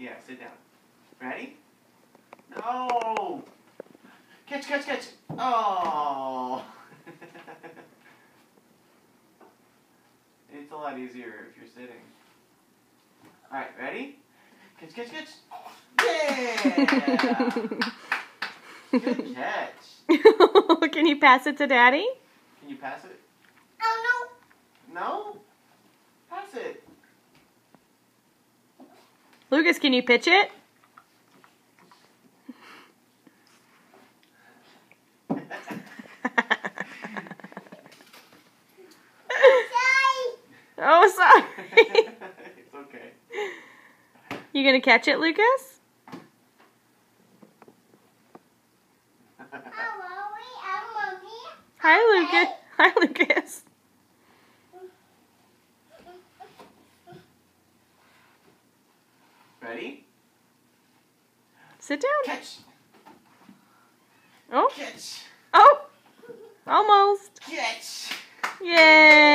Yeah, sit down. Ready? No! Catch, catch, catch! Oh! It's a lot easier if you're sitting. Alright, ready? Catch, catch, catch! Yeah! Good catch. Can you pass it to Daddy? Can you pass it? Oh, No? No? Pass it. Lucas, can you pitch it? Oh, sorry. It's okay. You gonna catch it, Lucas? Hi, Lucas. Hi, Lucas. Ready? Sit down. Catch! Oh. Catch! Oh. Almost. Catch! Yay.